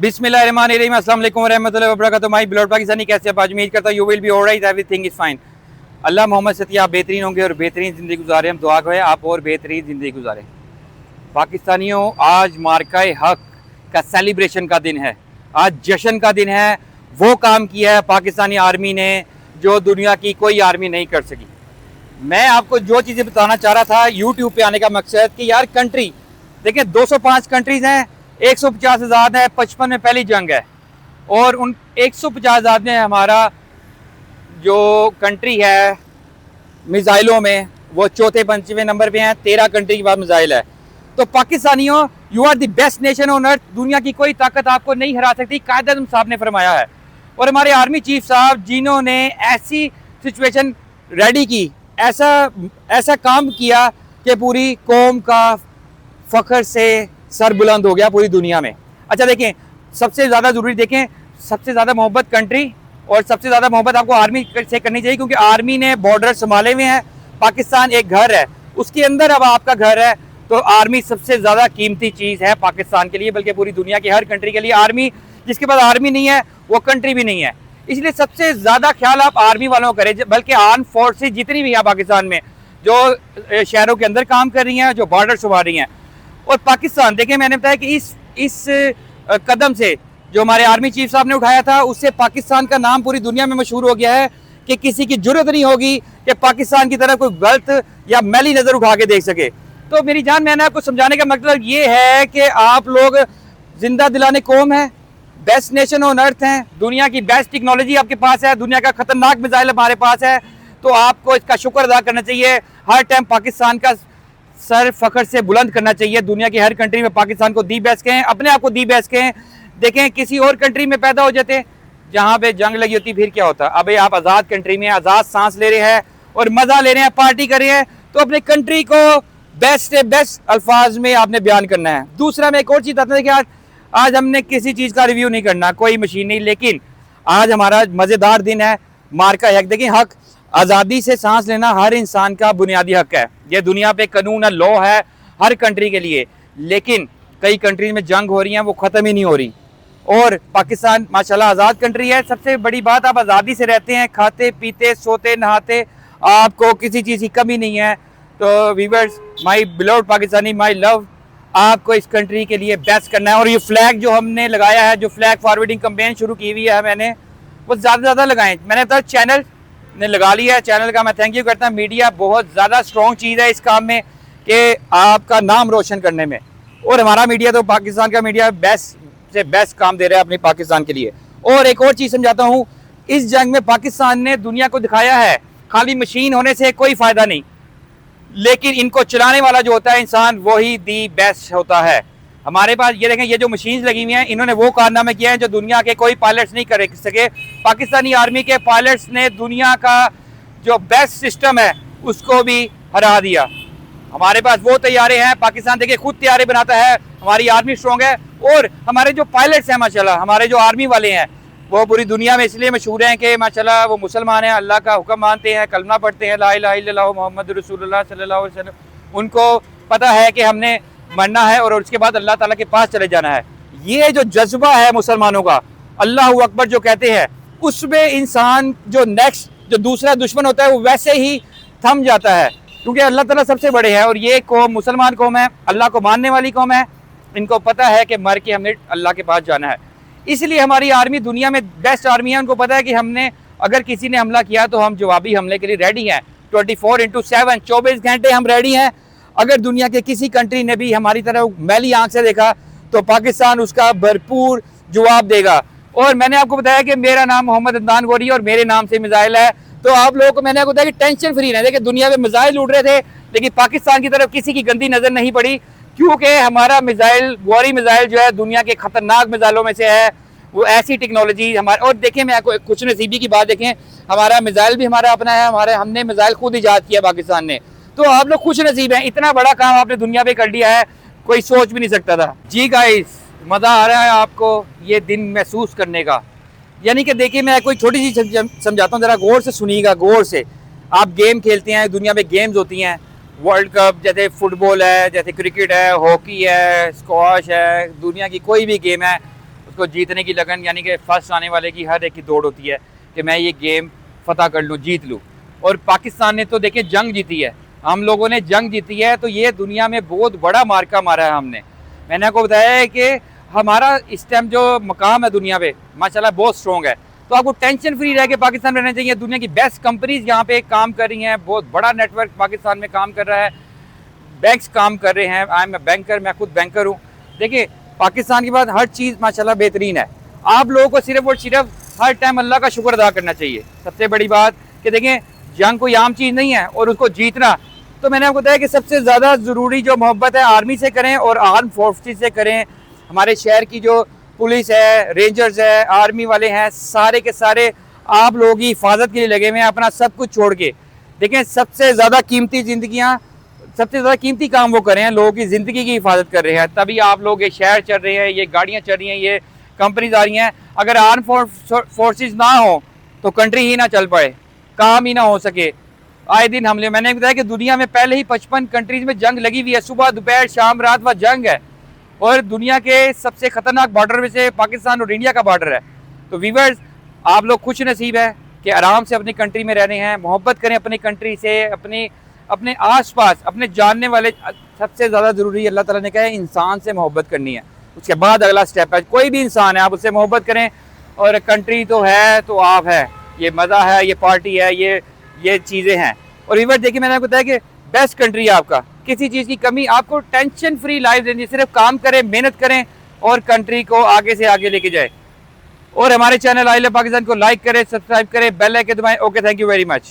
बिस्मिल्लाहिर्रहमानिर्रहीम, अस्सलाम वालेकुम रहमतुल्लाहि व बरकातुहू। माय बिलॉवड पाकिस्तानी, कैसे आप? आज उम्मीद करता हूँ you will be alright, everything is fine. Allah Mohammad सती आप बेहतरीन होंगे और बेहतरीन ज़िंदगी गुजारें। हम दुआ करें आप और बेहतरीन ज़िंदगी गुजारें। पाकिस्तानियों, आज मार्का हक का सेलिब्रेशन का दिन है, आज जश्न का दिन है। वो काम किया है पाकिस्तानी आर्मी ने जो दुनिया की कोई आर्मी नहीं कर सकी। मैं आपको जो चीज़ें बताना चाह रहा था यूट्यूब पे आने का मकसद कि यार कंट्री देखिए, 205 कंट्रीज़ हैं, 150 आज़ाद है, 55 में पहली जंग है और उन 150 आज़ाद में हमारा जो कंट्री है मिसाइलों में वो चौथे पंचवें नंबर पे हैं। 13 कंट्री के बाद मिसाइल है। तो पाकिस्तानियों, you are the best nation on earth. दुनिया की कोई ताकत आपको नहीं हरा सकती, कायद आज़म साहब ने फरमाया है। और हमारे आर्मी चीफ साहब जिन्होंने ऐसी सिचुएशन रेडी की, ऐसा काम किया कि पूरी कौम का फ़ख्र से सर बुलंद हो गया पूरी दुनिया में। अच्छा देखें, सबसे ज़्यादा ज़रूरी देखें, सबसे ज़्यादा मोहब्बत कंट्री और सबसे ज़्यादा मोहब्बत आपको आर्मी से करनी चाहिए, क्योंकि आर्मी ने बॉर्डर संभाले हुए हैं। पाकिस्तान एक घर है, उसके अंदर अब आपका घर है। तो आर्मी सबसे ज़्यादा कीमती चीज़ है पाकिस्तान के लिए, बल्कि पूरी दुनिया की हर कंट्री के लिए। आर्मी, जिसके पास आर्मी नहीं है वो कंट्री भी नहीं है। इसलिए सबसे ज़्यादा ख्याल आप आर्मी वालों करें, बल्कि आर्म फोर्सेज जितनी भी हैं पाकिस्तान में, जो शहरों के अंदर काम कर रही हैं, जो बॉर्डर संभाल रही हैं। और पाकिस्तान देखें, मैंने बताया कि इस कदम से जो हमारे आर्मी चीफ साहब ने उठाया था, उससे पाकिस्तान का नाम पूरी दुनिया में मशहूर हो गया है कि किसी की जरूरत नहीं होगी कि पाकिस्तान की तरफ कोई गलत या मैली नज़र उठा के देख सके। तो मेरी जान, मैंने आपको समझाने का मतलब ये है कि आप लोग जिंदा दिलाने कौम है, बेस्ट नेशन ऑन अर्थ हैं, दुनिया की बेस्ट टेक्नोलॉजी आपके पास है, दुनिया का खतरनाक मिसाइल हमारे पास है। तो आपको इसका शुक्र अदा करना चाहिए। हर टाइम पाकिस्तान का सर फख्र से बुलंद करना चाहिए। दुनिया की हर कंट्री में पाकिस्तान को दी बेस्ट कहें, अपने आप को दी बेस्ट कहें। देखें, किसी और कंट्री में पैदा हो जाते जहाँ पे जंग लगी होती, फिर क्या होता। अबे आप आज़ाद कंट्री में आज़ाद सांस ले रहे हैं और मज़ा ले रहे हैं, पार्टी कर रहे हैं, तो अपने कंट्री को बेस्ट से बेस्ट अल्फाज में आपने बयान करना है। दूसरा, मैं एक और चीज़ बताता हूँ कि आज हमने किसी चीज़ का रिव्यू नहीं करना, कोई मशीन नहीं, लेकिन आज हमारा मज़ेदार दिन है, मार्का हक। देखिए, हक आज़ादी से सांस लेना हर इंसान का बुनियादी हक है। ये दुनिया पे कानून है, लॉ है हर कंट्री के लिए। लेकिन कई कंट्रीज में जंग हो रही हैं, वो ख़त्म ही नहीं हो रही। और पाकिस्तान माशाल्लाह आज़ाद कंट्री है। सबसे बड़ी बात, आप आज़ादी से रहते हैं, खाते पीते सोते नहाते, आपको किसी चीज़ की कमी नहीं है। तो viewers, my beloved Pakistani, my love, आपको इस कंट्री के लिए बेस्ट करना है। और ये फ्लैग जो हमने लगाया है, जो फ्लैग फॉरवर्डिंग कैंपेन शुरू की हुई है मैंने, वो ज़्यादा से ज़्यादा लगाएं। मैंने बताया चैनल ने लगा लिया है, चैनल का मैं थैंक यू करता हूँ। मीडिया बहुत ज़्यादा स्ट्रॉन्ग चीज़ है इस काम में कि आपका नाम रोशन करने में। और हमारा मीडिया, तो पाकिस्तान का मीडिया बेस्ट से बेस्ट काम दे रहा है अपने पाकिस्तान के लिए। और एक और चीज़ समझाता हूँ, इस जंग में पाकिस्तान ने दुनिया को दिखाया है खाली मशीन होने से कोई फ़ायदा नहीं, लेकिन इनको चलाने वाला जो होता है इंसान, वही दी बेस्ट होता है। हमारे पास ये देखें, ये जो मशीन्स लगी हुई हैं, इन्होंने वो कारनामे किए हैं जो दुनिया के कोई पायलट्स नहीं कर सके। पाकिस्तानी आर्मी के पायलट्स ने दुनिया का जो बेस्ट सिस्टम है उसको भी हरा दिया। हमारे पास वो तैयारे हैं, पाकिस्तान देखिए खुद तैयारे बनाता है, हमारी आर्मी स्ट्रॉन्ग है। और हमारे जो पायलट्स हैं माशाल्लाह, हमारे जो आर्मी वाले हैं, वो पूरी दुनिया में इसलिए मशहूर हैं कि माशाल्लाह वो मुसलमान हैं, अल्लाह का हुक्म मानते हैं, कलमा पढ़ते हैं, ला इलाहा इल्लल्लाह मुहम्मद रसूलुल्लाह सल्लल्लाहु अलैहि वसल्लम। उनको पता है कि हमने मरना है और उसके बाद अल्लाह ताला के पास चले जाना है। ये जो जज्बा है मुसलमानों का, अल्लाह अकबर जो कहते हैं, उसमें इंसान जो नेक्स्ट जो दूसरा दुश्मन होता है वो वैसे ही थम जाता है, क्योंकि अल्लाह ताला सबसे बड़े हैं। और ये कौम मुसलमान कौम है, अल्लाह को मानने वाली कौम है। इनको पता है कि मर के हमने अल्लाह के पास जाना है। इसलिए हमारी आर्मी दुनिया में बेस्ट आर्मी है। उनको पता है कि हमने, अगर किसी ने हमला किया तो हम जवाबी हमले के लिए रेडी हैं। 24/7 24 घंटे हम रेडी हैं। अगर दुनिया के किसी कंट्री ने भी हमारी तरफ मैली आंख से देखा तो पाकिस्तान उसका भरपूर जवाब देगा। और मैंने आपको बताया कि मेरा नाम मोहम्मद अदनान गोरी और मेरे नाम से मिसाइल है। तो आप लोगों को मैंने आपको बताया कि टेंशन फ्री रहें। देखिए, दुनिया में मिसाइल उड़ रहे थे, लेकिन पाकिस्तान की तरफ किसी की गंदी नज़र नहीं पड़ी, क्योंकि हमारा मिसाइल, गोरी मिसाइल जो है, दुनिया के खतरनाक मिसाइलों में से है। वो ऐसी टेक्नोलॉजी हमारे, और देखिए मैं आपको कुछ नसीबी की बात देखें, हमारा मिसाइल भी हमारा अपना है, हमने मिसाइल खुद ईजाद किया पाकिस्तान ने। तो आप लोग खुश नसीब हैं, इतना बड़ा काम आपने दुनिया पे कर लिया है, कोई सोच भी नहीं सकता था। जी गाइस, मज़ा आ रहा है आपको ये दिन महसूस करने का। यानी कि देखिए, मैं कोई छोटी सी समझाता हूँ, ज़रा गौर से सुनिएगा, गौर से। आप गेम खेलते हैं, दुनिया में गेम्स होती हैं, वर्ल्ड कप, जैसे फुटबॉल है, जैसे क्रिकेट है, हॉकी है, स्क्वाश है, दुनिया की कोई भी गेम है, उसको जीतने की लगन, यानी कि फर्स्ट आने वाले की हर एक की दौड़ होती है कि मैं ये गेम फतह कर लूँ, जीत लूँ। और पाकिस्तान ने तो देखें जंग जीती है, हम लोगों ने जंग जीती है, तो ये दुनिया में बहुत बड़ा मार्का मारा है हमने। मैंने आपको बताया है कि हमारा इस टाइम जो मकाम है दुनिया पे माशाल्लाह बहुत स्ट्रॉन्ग है। तो आपको टेंशन फ्री रह के पाकिस्तान में रहना चाहिए। दुनिया की बेस्ट कंपनीज यहाँ पे काम कर रही हैं, बहुत बड़ा नेटवर्क पाकिस्तान में काम कर रहा है, बैंक्स काम कर रहे हैं। आई एम ए बैंकर, मैं खुद बैंकर हूँ। देखिए पाकिस्तान के बाद हर चीज़ माशाल्लाह बेहतरीन है। आप लोगों को सिर्फ और सिर्फ हर टाइम अल्लाह का शुक्र अदा करना चाहिए। सबसे बड़ी बात कि देखें जंग कोई आम चीज़ नहीं है और उसको जीतना, तो मैंने आपको बताया कि सबसे ज़्यादा ज़रूरी जो मोहब्बत है आर्मी से करें और आर्म फोर्सेस से करें। हमारे शहर की जो पुलिस है, रेंजर्स है, आर्मी वाले हैं, सारे के सारे आप लोगों की हिफाजत के लिए लगे हुए हैं, अपना सब कुछ छोड़ के। देखें सबसे ज़्यादा कीमती ज़िंदगियाँ, सबसे ज़्यादा कीमती काम वो कर रहे हैं, लोगों की ज़िंदगी की हिफाजत कर रहे हैं, तभी आप लोग ये शहर चल रहे हैं, ये गाड़ियाँ चल रही हैं, ये कंपनीज आ रही हैं। अगर आर्म फोर्सेस ना हो तो कंट्री ही ना चल पाए, काम ही ना हो सके, आए दिन हमले। मैंने बताया कि दुनिया में पहले ही 55 कंट्रीज में जंग लगी हुई है, सुबह दोपहर शाम रात वह जंग है। और दुनिया के सबसे खतरनाक बॉर्डर में से पाकिस्तान और इंडिया का बॉर्डर है। तो व्यूअर्स आप लोग खुश नसीब है कि आराम से अपनी कंट्री में रहने हैं, मोहब्बत करें अपनी कंट्री से, अपने आसपास अपने जानने वाले। सबसे ज़्यादा ज़रूरी अल्लाह ताला ने कहा है इंसान से मोहब्बत करनी है, उसके बाद अगला स्टेप है कोई भी इंसान है आप उससे मोहब्बत करें। और कंट्री तो है तो आप है, ये मज़ा है, ये पार्टी है, ये चीज़ें हैं। और व्यूअर्स देखिए मैंने आपको बताया कि बेस्ट कंट्री है आपका, किसी चीज़ की कमी, आपको टेंशन फ्री लाइफ देनी, सिर्फ काम करें, मेहनत करें और कंट्री को आगे से आगे लेके जाए। और हमारे चैनल आई लव पाकिस्तान को लाइक करें, सब्सक्राइब करें, बेल आइकन दबाएं। Okay, thank you very much.